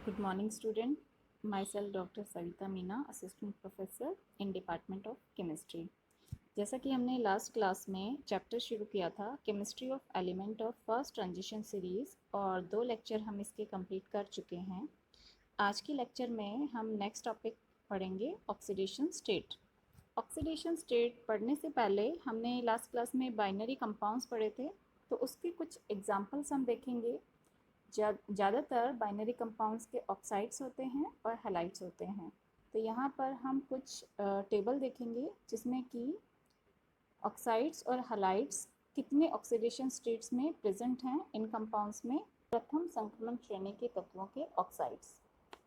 Good morning, student. Myself Dr. Savita Meena, Assistant Professor in Department of Chemistry. जैसा कि हमने last class में chapter शुरू किया था chemistry of element of first transition series और 2 लेक्चर हम इसके कंप्लीट कर चुके हैं। आज की लेक्चर में हम नेक्स्ट टॉपिक पढ़ेंगे ऑक्सीडेशन स्टेट। ऑक्सीडेशन स्टेट पढ़ने से पहले हमने लास्ट क्लास में बाइनरी कंपाउंड्स पढ़े थे, तो उसके कुछ एग्जांपल्स हम देखेंगे। ज़्यादातर बाइनरी कंपाउंड्स के ऑक्साइड्स होते हैं और हैलाइड्स होते हैं। तो यहाँ पर हम कुछ टेबल देखेंगे जिसमें कि ऑक्साइड्स और हैलाइड्स कितने ऑक्सीडेशन स्टेट्स में प्रेजेंट हैं इन कंपाउंड्स में। प्रथम संक्रमण श्रेणी के तत्वों के ऑक्साइड्स,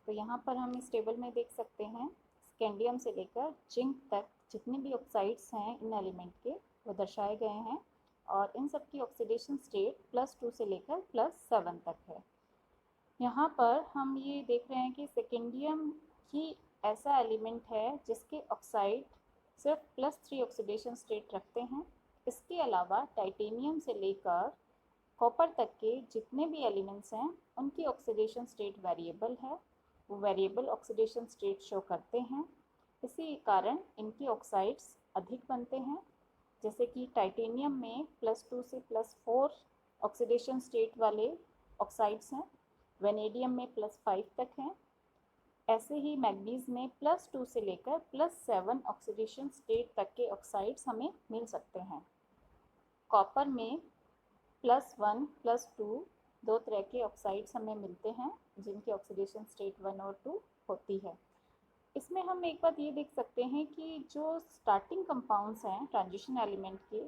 तो यहाँ पर हम इस टेबल में देख सकते हैं स्कैंडियम से लेकर जिंक तक जितने भी ऑक्साइड्स हैं इन एलिमेंट के वो दर्शाए गए हैं और इन सब की ऑक्सीडेशन स्टेट +2 से लेकर +7 तक है। यहाँ पर हम ये देख रहे हैं कि सेकेंडियम ही ऐसा एलिमेंट है जिसके ऑक्साइड सिर्फ +3 ऑक्सीडेशन स्टेट रखते हैं। इसके अलावा टाइटेनियम से लेकर कॉपर तक के जितने भी एलिमेंट्स हैं उनकी ऑक्सीडेशन स्टेट वेरिएबल है, वो वेरिएबल ऑक्सीडेशन स्टेट शो करते हैं। इसी कारण इनके ऑक्साइड्स अधिक बनते हैं, जैसे कि टाइटेनियम में +2 से +4 ऑक्सीडेशन स्टेट वाले ऑक्साइड्स हैं, वेनेडियम में +5 तक हैं। ऐसे ही मैग्नीज में +2 से लेकर +7 ऑक्सीडेशन स्टेट तक के ऑक्साइड्स हमें मिल सकते हैं। कॉपर में +1 +2 दो तरह के ऑक्साइड्स हमें मिलते हैं जिनकी ऑक्सीडेशन स्टेट 1 और 2 होती है। इसमें हम एक बात ये देख सकते हैं कि जो स्टार्टिंग कंपाउंड्स हैं ट्रांजिशन एलिमेंट के,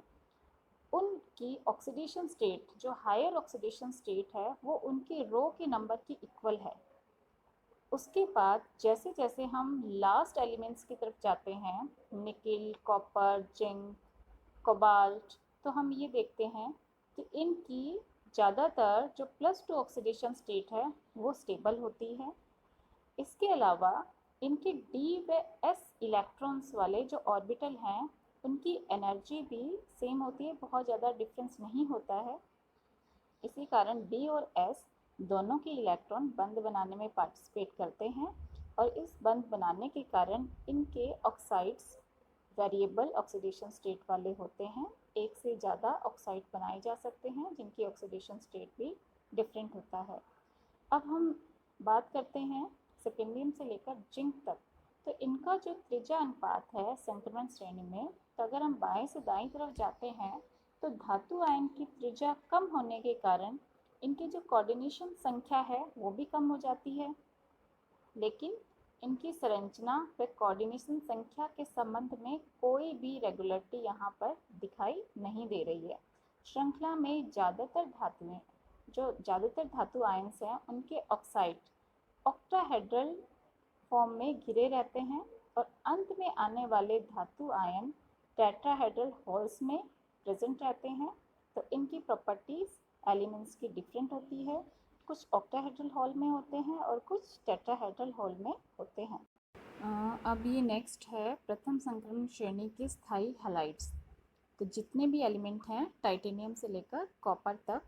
उनकी ऑक्सीडेशन स्टेट जो हायर ऑक्सीडेशन स्टेट है वो उनके रो के नंबर की इक्वल है। उसके बाद जैसे जैसे हम लास्ट एलिमेंट्स की तरफ जाते हैं, निकिल, कॉपर, जिंक, कोबाल्ट, तो हम ये देखते हैं कि इनकी ज़्यादातर जो +2 ऑक्सीडेशन स्टेट है वो स्टेबल होती है। इसके अलावा इनके डी व एस इलेक्ट्रॉन्स वाले जो ऑर्बिटल हैं उनकी एनर्जी भी सेम होती है, बहुत ज़्यादा डिफरेंस नहीं होता है। इसी कारण डी और एस दोनों के इलेक्ट्रॉन बंध बनाने में पार्टिसिपेट करते हैं और इस बंध बनाने के कारण इनके ऑक्साइड्स वेरिएबल ऑक्सीडेशन स्टेट वाले होते हैं। एक से ज़्यादा ऑक्साइड बनाए जा सकते हैं जिनकी ऑक्सीडेशन स्टेट भी डिफरेंट होता है। अब हम बात करते हैं सेकेंडियम से लेकर जिंक तक, तो इनका जो त्रिज्या अनुपात है संक्रमण श्रेणी में, तो अगर हम बाएं से दाईं तरफ जाते हैं तो धातु आयन की त्रिज्या कम होने के कारण इनकी जो कोऑर्डिनेशन संख्या है वो भी कम हो जाती है, लेकिन इनकी संरचना व कोऑर्डिनेशन संख्या के संबंध में कोई भी रेगुलरिटी यहाँ पर दिखाई नहीं दे रही है। श्रृंखला में ज़्यादातर धातु आयन्स हैं उनके ऑक्साइड ऑक्टाहेड्रल फॉर्म में घिरे रहते हैं और अंत में आने वाले धातु आयन टेट्राहेड्रल होल्स में प्रेजेंट रहते हैं। तो इनकी प्रॉपर्टीज़ एलिमेंट्स की डिफरेंट होती है, कुछ ऑक्टाहेड्रल हॉल में होते हैं और कुछ टेट्राहेड्रल हॉल में होते हैं। अब ये नेक्स्ट है प्रथम संक्रमण श्रेणी के स्थायी हैलाइड्स। तो जितने भी एलिमेंट हैं टाइटेनियम से लेकर कॉपर तक,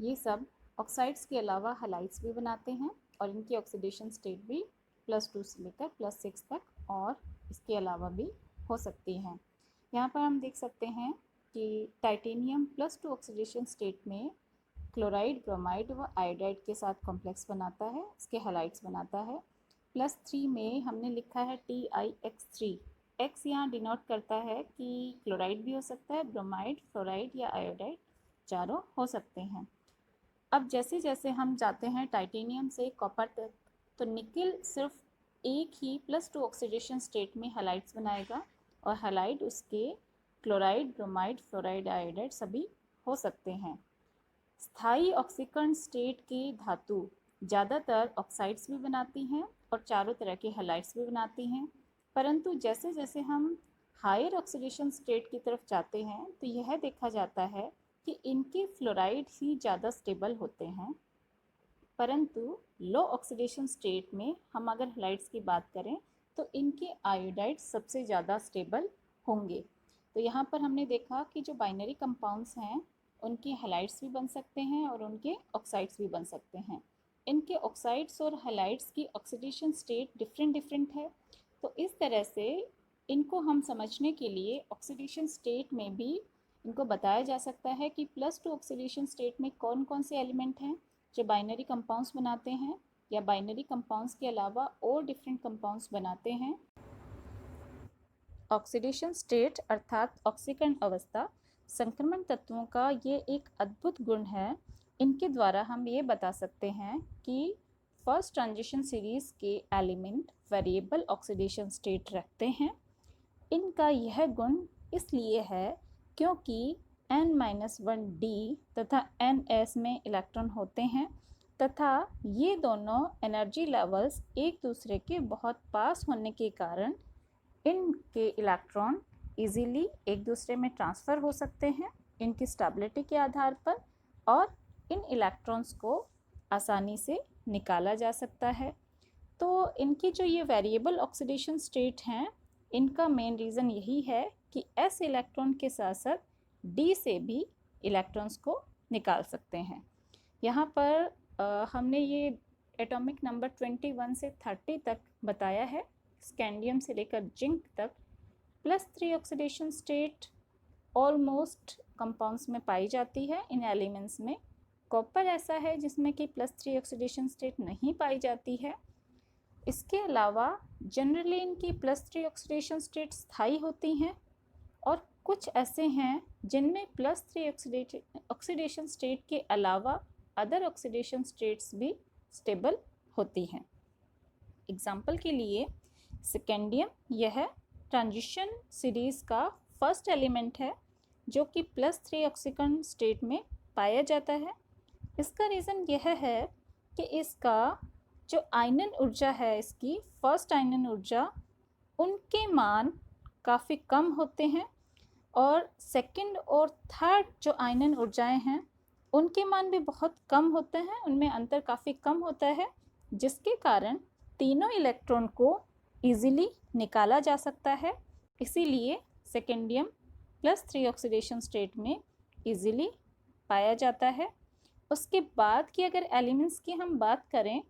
ये सब ऑक्साइड्स के अलावा हैलाइड्स भी बनाते हैं और इनकी ऑक्सीडेशन स्टेट भी +2 से लेकर +6 तक और इसके अलावा भी हो सकती हैं। यहाँ पर हम देख सकते हैं कि टाइटेनियम +2 ऑक्सीडेशन स्टेट में क्लोराइड, ब्रोमाइड व आयोडाइड के साथ कॉम्प्लेक्स बनाता है, इसके हैलाइड्स बनाता है। +3 में हमने लिखा है TiX3। X यहाँ डिनोट करता है कि क्लोराइड भी हो सकता है, ब्रोमाइड, फ्लोराइड या आयोडाइड चारों हो सकते हैं। अब जैसे जैसे हम जाते हैं टाइटेनियम से कॉपर तक, तो निकिल सिर्फ एक ही +2 ऑक्सीडेशन स्टेट में हैलाइड्स बनाएगा और हैलाइड उसके क्लोराइड, ब्रोमाइड, फ्लोराइड, आयोडाइड सभी हो सकते हैं। स्थायी ऑक्सीकरण स्टेट की धातु ज़्यादातर ऑक्साइड्स भी बनाती हैं और चारों तरह के हैलाइड्स भी बनाती हैं, परंतु जैसे जैसे हम हायर ऑक्सीडेशन स्टेट की तरफ जाते हैं तो यह देखा जाता है कि इनके फ्लोराइड ही ज़्यादा स्टेबल होते हैं, परंतु लो ऑक्सीडेशन स्टेट में हम अगर हैलाइड्स की बात करें तो इनके आयोडाइड सबसे ज़्यादा स्टेबल होंगे। तो यहाँ पर हमने देखा कि जो बाइनरी कंपाउंड्स हैं उनके हैलाइड्स भी बन सकते हैं और उनके ऑक्साइड्स भी बन सकते हैं। इनके ऑक्साइड्स और हैलाइड्स की ऑक्सीडेशन स्टेट डिफरेंट डिफरेंट है। तो इस तरह से इनको हम समझने के लिए ऑक्सीडेशन स्टेट में भी इनको बताया जा सकता है कि +2 ऑक्सीडेशन स्टेट में कौन कौन से एलिमेंट हैं जो बाइनरी कंपाउंड्स बनाते हैं या बाइनरी कंपाउंड्स के अलावा और डिफरेंट कंपाउंड्स बनाते हैं। ऑक्सीडेशन स्टेट अर्थात ऑक्सीकरण अवस्था संक्रमण तत्वों का ये एक अद्भुत गुण है। इनके द्वारा हम ये बता सकते हैं कि फर्स्ट ट्रांजिशन सीरीज़ के एलिमेंट वेरिएबल ऑक्सीडेशन स्टेट रखते हैं। इनका यह गुण इसलिए है क्योंकि N-1d तथा Ns में इलेक्ट्रॉन होते हैं तथा ये दोनों एनर्जी लेवल्स एक दूसरे के बहुत पास होने के कारण इनके इलेक्ट्रॉन इजीली एक दूसरे में ट्रांसफ़र हो सकते हैं इनकी स्टेबिलिटी के आधार पर, और इन इलेक्ट्रॉन्स को आसानी से निकाला जा सकता है। तो इनकी जो ये वेरिएबल ऑक्सीडेशन स्टेट हैं, इनका मेन रीज़न यही है कि s इलेक्ट्रॉन के साथ साथ d से भी इलेक्ट्रॉन्स को निकाल सकते हैं। यहाँ पर हमने ये एटॉमिक नंबर 21 से 30 तक बताया है। स्कैंडियम से लेकर जिंक तक +3 ऑक्सीडेशन स्टेट ऑलमोस्ट कंपाउंड्स में पाई जाती है इन एलिमेंट्स में। कॉपर ऐसा है जिसमें कि +3 ऑक्सीडेशन स्टेट नहीं पाई जाती है। इसके अलावा जनरली इनकी +3 ऑक्सीडेशन स्टेट स्थायी होती हैं और कुछ ऐसे हैं जिनमें +3 ऑक्सीडेशन स्टेट के अलावा अदर ऑक्सीडेशन स्टेट्स भी स्टेबल होती हैं। एग्जाम्पल के लिए स्कैंडियम, यह ट्रांजिशन सीरीज़ का फर्स्ट एलिमेंट है जो कि +3 ऑक्सीकरण स्टेट में पाया जाता है। इसका रीज़न यह है कि इसका जो आयनन ऊर्जा है, इसकी फर्स्ट आयनन ऊर्जा, उनके मान काफ़ी कम होते हैं और सेकंड और थर्ड जो आयनन ऊर्जाएं हैं उनके मान भी बहुत कम होते हैं, उनमें अंतर काफ़ी कम होता है, जिसके कारण तीनों इलेक्ट्रॉन को इजीली निकाला जा सकता है। इसीलिए स्कैंडियम +3 ऑक्सीडेशन स्टेट में इजीली पाया जाता है। उसके बाद की अगर एलिमेंट्स की हम बात करें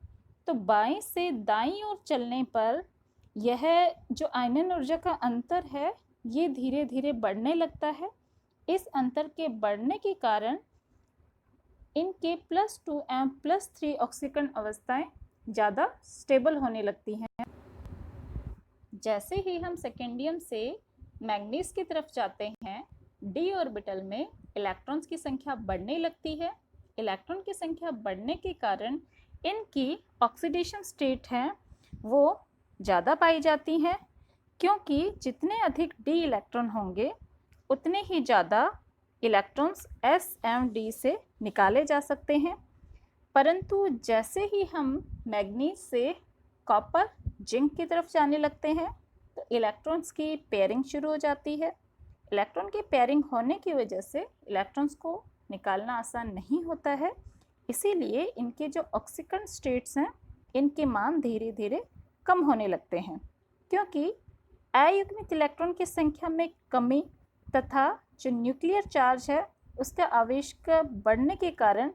तो बाएं से दाईं ओर चलने पर यह जो आयनन ऊर्जा का अंतर है ये धीरे धीरे बढ़ने लगता है। इस अंतर के बढ़ने के कारण इनके +2 एवं +3 ऑक्सीकरण अवस्थाएं ज़्यादा स्टेबल होने लगती हैं। जैसे ही हम स्कैंडियम से मैग्नीज की तरफ जाते हैं, d ऑर्बिटल में इलेक्ट्रॉन्स की संख्या बढ़ने लगती है। इलेक्ट्रॉन की संख्या बढ़ने के कारण इनकी ऑक्सीडेशन स्टेट हैं वो ज़्यादा पाई जाती हैं, क्योंकि जितने अधिक d इलेक्ट्रॉन होंगे उतने ही ज़्यादा इलेक्ट्रॉन्स s एवं d से निकाले जा सकते हैं। परंतु जैसे ही हम मैग्नीज से कॉपर, जिंक की तरफ जाने लगते हैं तो इलेक्ट्रॉन्स की पेयरिंग शुरू हो जाती है। इलेक्ट्रॉन की पेयरिंग होने की वजह से इलेक्ट्रॉन्स को निकालना आसान नहीं होता है। इसीलिए इनके जो ऑक्सीकरण स्टेट्स हैं इनके मान धीरे धीरे कम होने लगते हैं, क्योंकि अयुग्मित इलेक्ट्रॉन की संख्या में कमी तथा जो न्यूक्लियर चार्ज है उसका आवेश का बढ़ने के कारण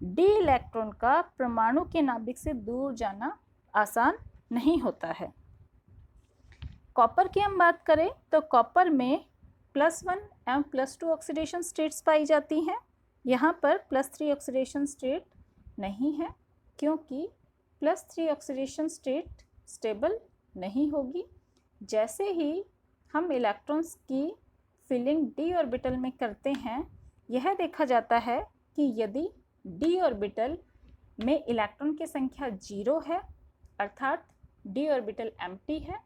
d इलेक्ट्रॉन का परमाणु के नाभिक से दूर जाना आसान नहीं होता है। कॉपर की हम बात करें तो कॉपर में +1 एवं +2 ऑक्सीडेशन स्टेट्स पाई जाती हैं। यहाँ पर +3 ऑक्सीडेशन स्टेट नहीं है, क्योंकि +3 ऑक्सीडेशन स्टेट स्टेबल नहीं होगी। जैसे ही हम इलेक्ट्रॉन्स की फिलिंग d ऑर्बिटल में करते हैं, यह देखा जाता है कि यदि d ऑर्बिटल में इलेक्ट्रॉन की संख्या 0 है अर्थात d ऑर्बिटल एम्प्टी है,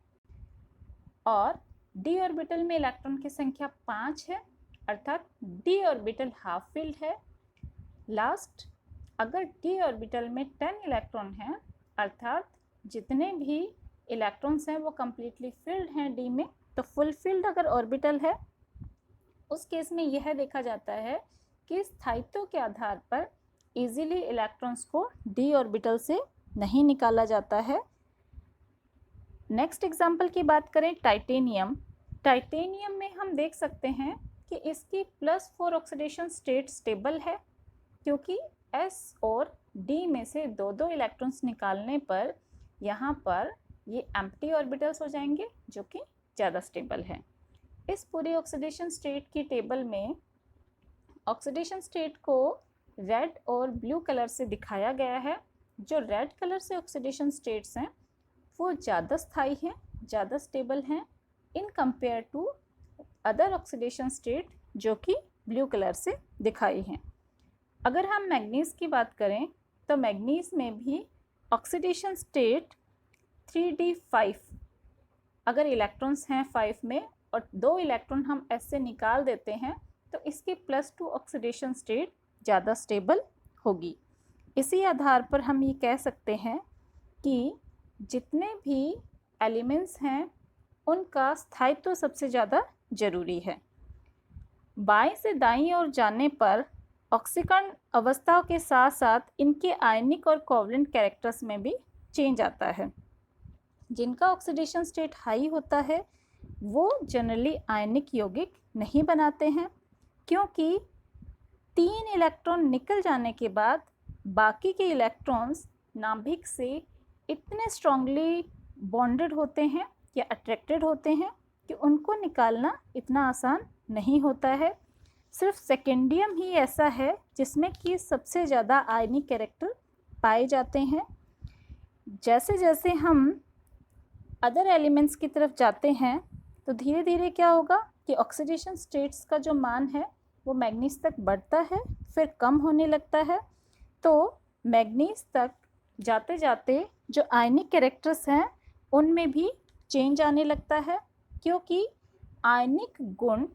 और d ऑर्बिटल में इलेक्ट्रॉन की संख्या 5 है अर्थात d ऑर्बिटल हाफ फिल्ड है। लास्ट, अगर d ऑर्बिटल में 10 इलेक्ट्रॉन हैं अर्थात जितने भी इलेक्ट्रॉन्स हैं वो कम्प्लीटली फिल्ड हैं d में, तो फुल फिल्ड अगर ऑर्बिटल है उस केस में यह देखा जाता है कि स्थायित्व के आधार पर इजीली इलेक्ट्रॉन्स को d ऑर्बिटल से नहीं निकाला जाता है। नेक्स्ट एग्जाम्पल की बात करें टाइटेनियम। टाइटेनियम में हम देख सकते हैं कि इसकी +4 ऑक्सीडेशन स्टेट स्टेबल है, क्योंकि s और डी में से दो दो इलेक्ट्रॉन्स निकालने पर यहाँ पर ये एम्प्टी ऑर्बिटल्स हो जाएंगे जो कि ज़्यादा स्टेबल है। इस पूरी ऑक्सीडेशन स्टेट की टेबल में ऑक्सीडेशन स्टेट को रेड और ब्लू कलर से दिखाया गया है। जो रेड कलर से ऑक्सीडेशन स्टेट्स हैं वो ज़्यादा स्थायी हैं, ज़्यादा स्टेबल हैं in compare to other oxidation state जो कि ब्लू कलर से दिखाई हैं। अगर हम मैग्नीज की बात करें तो मैग्नीज में भी ऑक्सीडेशन स्टेट 3d5, अगर इलेक्ट्रॉन्स हैं 5 में और 2 इलेक्ट्रॉन हम ऐसे निकाल देते हैं तो इसकी +2 ऑक्सीडेशन स्टेट ज़्यादा स्टेबल होगी। इसी आधार पर हम ये कह सकते हैं कि जितने भी एलिमेंट्स हैं उनका स्थायित्व सबसे ज़्यादा ज़रूरी है। बाएं से दाईं ओर जाने पर ऑक्सीकरण अवस्थाओं के साथ साथ इनके आयनिक और कोवलेंट कैरेक्टर्स में भी चेंज आता है। जिनका ऑक्सीडेशन स्टेट हाई होता है वो जनरली आयनिक यौगिक नहीं बनाते हैं, क्योंकि 3 इलेक्ट्रॉन निकल जाने के बाद बाकी के इलेक्ट्रॉन्स नाभिक से इतने स्ट्रांगली बॉन्डेड होते हैं या अट्रैक्टेड होते हैं कि उनको निकालना इतना आसान नहीं होता है। सिर्फ सेकेंडियम ही ऐसा है जिसमें कि सबसे ज़्यादा आयनिक कैरेक्टर पाए जाते हैं। जैसे जैसे हम अदर एलिमेंट्स की तरफ जाते हैं तो धीरे धीरे क्या होगा कि ऑक्सीडेशन स्टेट्स का जो मान है वो मैग्नीज तक बढ़ता है, फिर कम होने लगता है। तो मैग्नीज तक जाते जाते जो आयनिक कैरेक्टर्स हैं उनमें भी चेंज आने लगता है, क्योंकि आयनिक गुण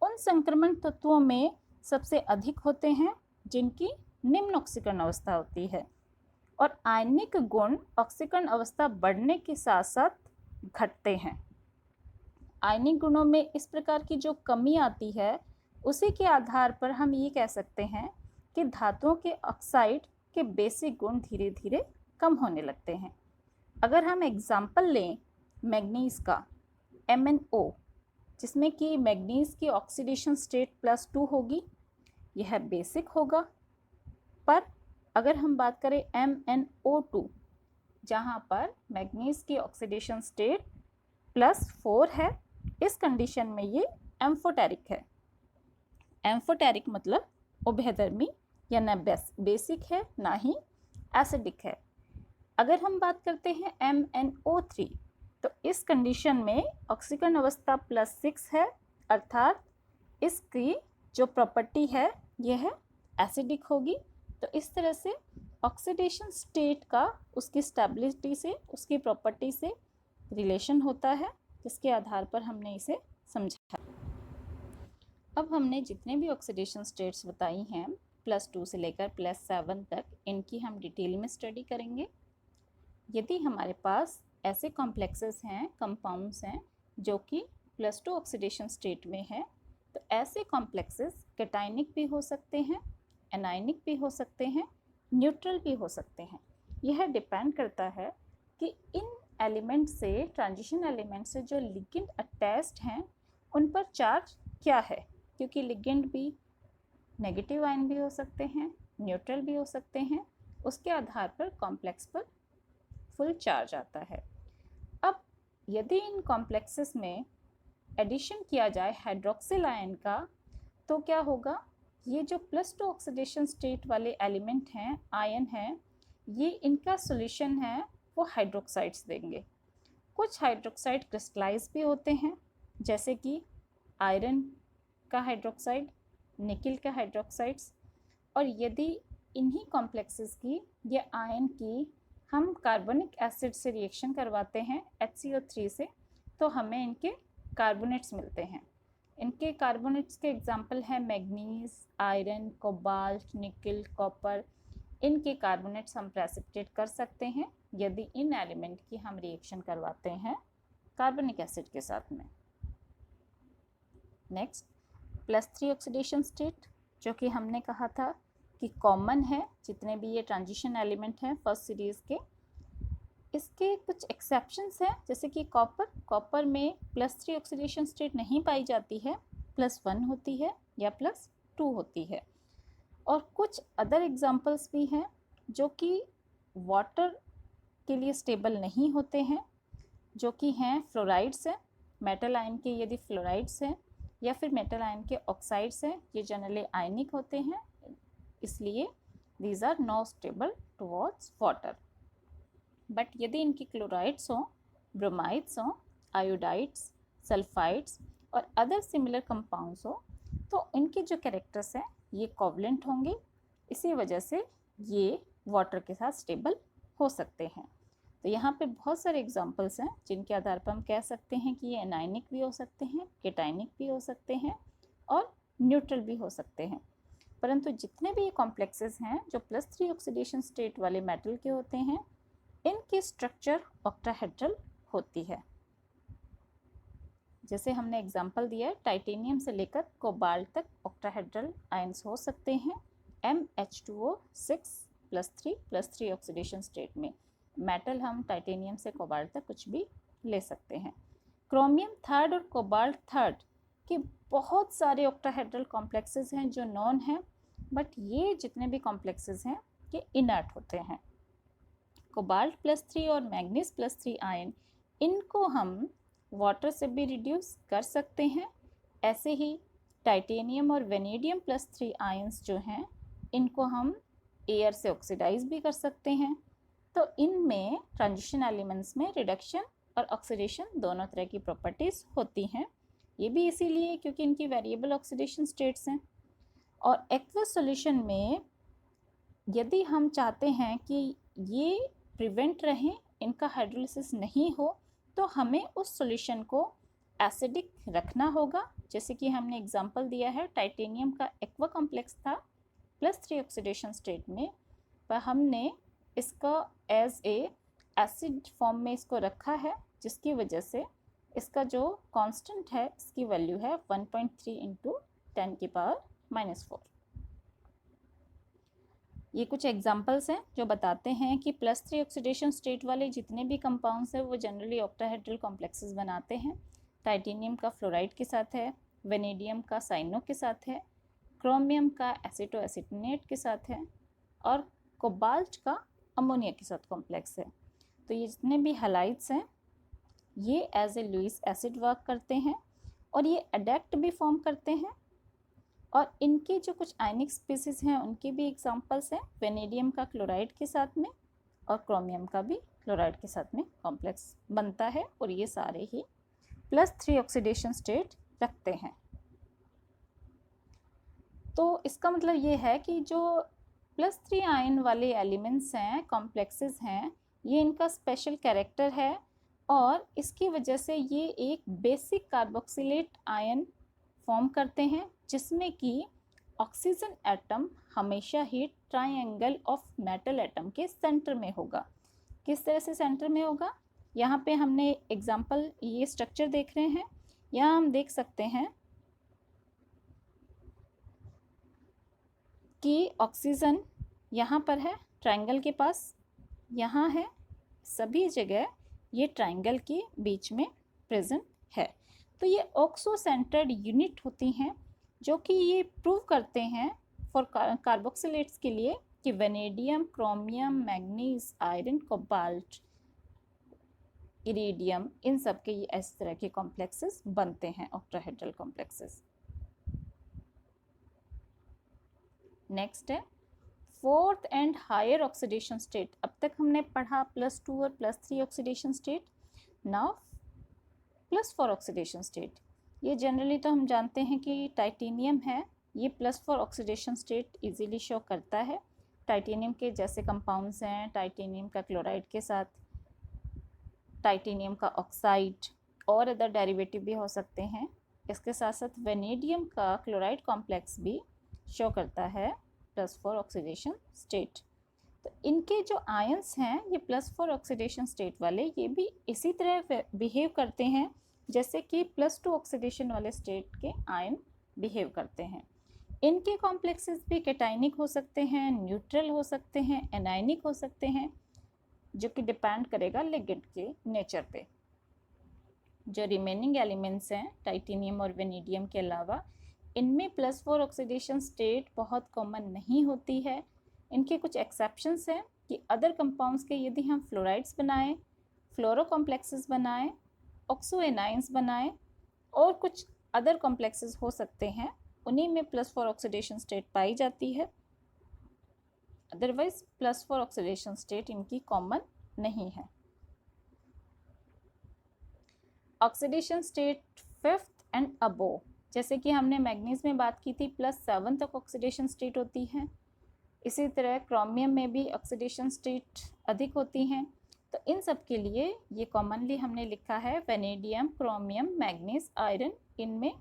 उन संक्रमण तत्वों में सबसे अधिक होते हैं जिनकी निम्न ऑक्सीकरण अवस्था होती है, और आयनिक गुण ऑक्सीकरण अवस्था बढ़ने के साथ साथ घटते हैं। आयनिक गुणों में इस प्रकार की जो कमी आती है उसी के आधार पर हम ये कह सकते हैं कि धातुओं के ऑक्साइड के बेसिक गुण धीरे धीरे कम होने लगते हैं। अगर हम एग्जाम्पल लें मैग्नीज का MnO, जिसमें कि मैग्नीज की ऑक्सीडेशन स्टेट +2 होगी, यह बेसिक होगा। पर अगर हम बात करें MnO2, जहाँ पर मैग्नीज की ऑक्सीडेशन स्टेट +4 है, इस कंडीशन में ये एम्फोटेरिक है। एम्फोटेरिक मतलब उभयधर्मी या न बेसिक है ना ही एसिडिक है। अगर हम बात करते हैं MnO3, तो इस कंडीशन में ऑक्सीकरण अवस्था +6 है, अर्थात इसकी जो प्रॉपर्टी है यह एसिडिक होगी। तो इस तरह से ऑक्सीडेशन स्टेट का उसकी स्टेबिलिटी से, उसकी प्रॉपर्टी से रिलेशन होता है, जिसके आधार पर हमने इसे समझा। अब हमने जितने भी ऑक्सीडेशन स्टेट्स बताई हैं +2 से लेकर +7 तक, इनकी हम डिटेल में स्टडी करेंगे। यदि हमारे पास ऐसे कॉम्प्लेक्सेस हैं, कंपाउंड्स हैं जो कि +2 ऑक्सीडेशन स्टेट में है, तो ऐसे कॉम्प्लेक्सेस कैटायनिक भी हो सकते हैं, एनायनिक भी हो सकते हैं, न्यूट्रल भी हो सकते हैं। यह डिपेंड करता है कि इन एलिमेंट से, ट्रांजिशन एलिमेंट से जो लिगेंड अटैच्ड हैं उन पर चार्ज क्या है, क्योंकि लिगेंड भी नेगेटिव आयन भी हो सकते हैं, न्यूट्रल भी हो सकते हैं। उसके आधार पर कॉम्प्लेक्स पर फुल चार्ज आता है। अब यदि इन कॉम्प्लेक्सेस में एडिशन किया जाए हाइड्रोक्सिल आयन का, तो क्या होगा, ये जो +2 ऑक्सीडेशन स्टेट वाले एलिमेंट हैं, आयन हैं, ये इनका सॉल्यूशन है वो हाइड्रोक्साइड्स देंगे। कुछ हाइड्रोक्साइड क्रिस्टलाइज भी होते हैं, जैसे कि आयरन का हाइड्रोक्साइड, निकिल का हाइड्रोक्साइड्स। और यदि इन्हीं कॉम्प्लेक्सेस की या आयन की हम कार्बोनिक एसिड से रिएक्शन करवाते हैं HCO3 से, तो हमें इनके कार्बोनेट्स मिलते हैं। इनके कार्बोनेट्स के एग्जाम्पल हैं manganese, iron, cobalt, nickel, copper. इनके कार्बोनेट्स हम प्रेसिपिटेट कर सकते हैं यदि इन एलिमेंट की हम रिएक्शन करवाते हैं कार्बोनिक एसिड के साथ में। नेक्स्ट +3 ऑक्सीडेशन स्टेट, जो कि हमने कहा था कि कॉमन है जितने भी ये ट्रांजिशन एलिमेंट हैं फर्स्ट सीरीज़ के। इसके कुछ एक्सेप्शंस हैं, जैसे कि कॉपर में +3 ऑक्सीडेशन स्टेट नहीं पाई जाती है, +1 होती है या +2 होती है। और कुछ अदर एग्जांपल्स भी हैं, जो कि वाटर के लिए स्टेबल नहीं होते हैं, जो कि हैं फ्लोराइड्स हैं, मेटल आयन के यदि फ्लोराइड्स हैं या फिर मेटल आयन के ऑक्साइड्स हैं, ये जनरली आयनिक होते हैं, इसलिए these are not stable towards water. But यदि इनकी क्लोराइड्स हों, ब्रोमाइड्स हों, आयोडाइड्स, सल्फाइड्स और अदर सिमिलर कंपाउंड्स हो, तो इनके जो कैरेक्टर्स हैं ये कोवलेंट होंगे, इसी वजह से ये वाटर के साथ स्टेबल हो सकते हैं। तो यहाँ पे बहुत सारे एग्जांपल्स हैं जिनके आधार पर हम कह सकते हैं कि ये एनायनिक भी हो सकते हैं, केटायनिक भी हो सकते हैं और न्यूट्रल भी हो सकते हैं। परंतु जितने भी ये कॉम्प्लेक्सेस हैं जो +3 ऑक्सीडेशन स्टेट वाले मेटल के होते हैं, इनकी स्ट्रक्चर ऑक्टाहेड्रल होती है। जैसे हमने एग्जांपल दिया है, टाइटेनियम से लेकर कोबाल्ट तक ऑक्टाहेड्रल आयंस हो सकते हैं MH2O6+3 ऑक्सीडेशन स्टेट में। मेटल हम टाइटेनियम से कोबाल्ट तक कुछ भी ले सकते हैं। क्रोमियम थर्ड और कोबाल्ट थर्ड के बहुत सारे ऑक्टाहेड्रल कॉम्प्लेक्सेस हैं जो नॉन हैं, बट ये जितने भी कॉम्प्लेक्सेस हैं ये इनर्ट होते हैं। कोबाल्ट +3 और मैग्नीज +3 आयन, इनको हम वाटर से भी रिड्यूस कर सकते हैं। ऐसे ही टाइटेनियम और वेनेडियम +3 आयंस जो हैं, इनको हम एयर से ऑक्सीडाइज भी कर सकते हैं। तो इनमें ट्रांजिशन एलिमेंट्स में रिडक्शन और ऑक्सीडेशन दोनों तरह की प्रॉपर्टीज़ होती हैं। ये भी इसीलिए क्योंकि इनकी वेरिएबल ऑक्सीडेशन स्टेट्स हैं। और एक्वस सॉल्यूशन में यदि हम चाहते हैं कि ये प्रिवेंट रहें, इनका हाइड्रोलिसिस नहीं हो, तो हमें उस सॉल्यूशन को एसिडिक रखना होगा। जैसे कि हमने एग्जांपल दिया है, टाइटेनियम का एक्वा कॉम्प्लेक्स था +3 ऑक्सीडेशन स्टेट में, पर हमने इसका एज ए एसिड फॉर्म में इसको रखा है, जिसकी वजह से इसका जो कांस्टेंट है इसकी वैल्यू है 1.3 × 10⁻⁻⁴। ये कुछ एग्जांपल्स हैं जो बताते हैं कि +3 ऑक्सीडेशन स्टेट वाले जितने भी कंपाउंड्स हैं वो जनरली ऑक्टाहेड्रल कॉम्प्लेक्सेस बनाते हैं। टाइटेनियम का फ्लोराइड के साथ है, वेनेडियम का साइनो के साथ है, क्रोमियम का एसिटोएसिटेनेट के साथ है और कोबाल्ट का अमोनिया के साथ कॉम्प्लेक्स है। तो ये जितने भी हैलाइड्स हैं ये as a Lewis acid work करते हैं और ये एडेक्ट भी फॉर्म करते हैं। और इनके जो कुछ आयनिक स्पीसीज हैं उनके भी एग्जांपल्स हैं, वेनेडियम का क्लोराइड के साथ में और क्रोमियम का भी क्लोराइड के साथ में कॉम्प्लेक्स बनता है, और ये सारे ही +3 ऑक्सीडेशन स्टेट रखते हैं। तो इसका मतलब ये है कि जो +3 आयन वाले एलिमेंट्स हैं, कॉम्प्लेक्सेस हैं, ये इनका स्पेशल कैरेक्टर है और इसकी वजह से ये एक बेसिक कार्बोक्सिलेट आयन फॉर्म करते हैं, जिसमें कि ऑक्सीजन एटम हमेशा ही ट्रायंगल ऑफ मेटल एटम के सेंटर में होगा। किस तरह से सेंटर में होगा? यहाँ पे हमने एग्जांपल ये स्ट्रक्चर देख रहे हैं, यहाँ हम देख सकते हैं कि ऑक्सीजन यहाँ पर है ट्रायंगल के पास, यहाँ है, सभी जगह ये ट्रायंगल के बीच में प्रेजेंट है। तो ये ऑक्सो सेंटर्ड यूनिट होती हैं जो कि ये प्रूव करते हैं फॉर कार्बोक्सिलेट्स के लिए कि vanadium, chromium, manganese, iron, cobalt, iridium, इन सब के ये इस तरह के कॉम्प्लेक्सेस बनते हैं, ऑक्टाहेड्रल कॉम्प्लेक्सेस। नेक्स्ट है fourth and higher oxidation state. अब तक हमने पढ़ा +2 और +3 oxidation state, now +4 oxidation state. ये जनरली तो हम जानते हैं कि टाइटेनियम है, ये +4 ऑक्सीडेशन स्टेट इजीली शो करता है। टाइटेनियम के जैसे कंपाउंड्स हैं, टाइटेनियम का क्लोराइड के साथ टाइटेनियम का ऑक्साइड और अदर डेरिवेटिव भी हो सकते हैं। इसके साथ साथ वेनेडियम का क्लोराइड कॉम्प्लेक्स भी शो करता है +4 ऑक्सीडेशन स्टेट। तो इनके जो आयंस हैं ये +4 ऑक्सीडेशन स्टेट वाले, ये भी इसी तरह बिहेव करते हैं जैसे कि +2 ऑक्सीडेशन वाले स्टेट के आयन बिहेव करते हैं। इनके कॉम्प्लेक्सेस भी कैटायनिक हो सकते हैं, न्यूट्रल हो सकते हैं, एनायनिक हो सकते हैं, जो कि डिपेंड करेगा लिगेंड के नेचर पे। जो रिमेनिंग एलिमेंट्स हैं टाइटेनियम और वेनेडियम के अलावा, इनमें +4 ऑक्सीडेशन स्टेट बहुत कॉमन नहीं होती है, इनके कुछ एक्सेप्शंस हैं कि अदर कंपाउंड्स के यदि हम फ्लोराइड्स बनाएं, फ्लोरो कॉम्प्लेक्सेस बनाएं, ऑक्सो एनाइंस बनाएं और कुछ अदर कॉम्प्लेक्सेस हो सकते हैं, उन्हीं में +4 ऑक्सीडेशन स्टेट पाई जाती है। अदरवाइज +4 ऑक्सीडेशन स्टेट इनकी कॉमन नहीं है। Oxidation state 5th and above, जैसे कि हमने मैग्नीज में बात की थी +7 तक ऑक्सीडेशन स्टेट होती है। इसी तरह क्रोमियम में भी ऑक्सीडेशन स्टेट अधिक होती हैं। तो इन सब के लिए ये कॉमनली हमने लिखा है वेनेडियम, क्रोमियम, मैग्नीज, आयरन, इनमें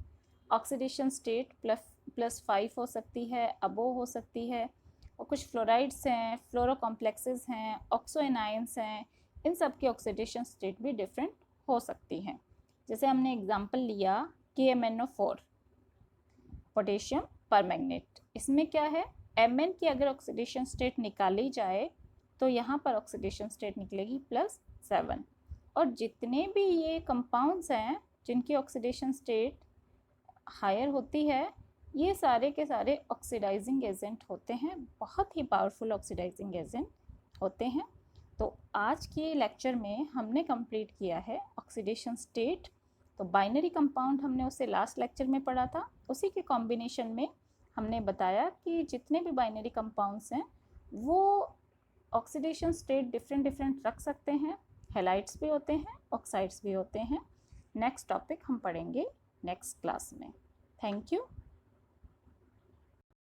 ऑक्सीडेशन स्टेट +5 हो सकती है, अबोव हो सकती है। और कुछ फ्लोराइड्स हैं, फ्लोरो कॉम्प्लेक्सेस हैं, ऑक्सो एनाइंस हैं, इन सब की ऑक्सीडेशन स्टेट भी डिफरेंट हो सकती हैं। जैसे हमने एग्जांपल लिया KMnO4 पोटेशियम परमैंगनेट, इसमें क्या है, Mn की अगर ऑक्सीडेशन स्टेट निकाली जाए तो यहाँ पर ऑक्सीडेशन स्टेट निकलेगी +7। और जितने भी ये कंपाउंड्स हैं जिनकी ऑक्सीडेशन स्टेट हायर होती है, ये सारे के सारे ऑक्सीडाइजिंग एजेंट होते हैं, बहुत ही पावरफुल ऑक्सीडाइजिंग एजेंट होते हैं। तो आज के लेक्चर में हमने कंप्लीट किया है ऑक्सीडेशन स्टेट। तो बाइनरी कंपाउंड हमने उसे लास्ट लेक्चर में पढ़ा था, उसी के कॉम्बिनेशन में हमने बताया कि जितने भी बाइनरी कंपाउंड्स हैं वो ऑक्सीडेशन स्टेट डिफरेंट रख सकते हैं। हैलाइड्स भी होते हैं, ऑक्साइड्स भी होते हैं। नेक्स्ट टॉपिक हम पढ़ेंगे नेक्स्ट क्लास में। Thank you.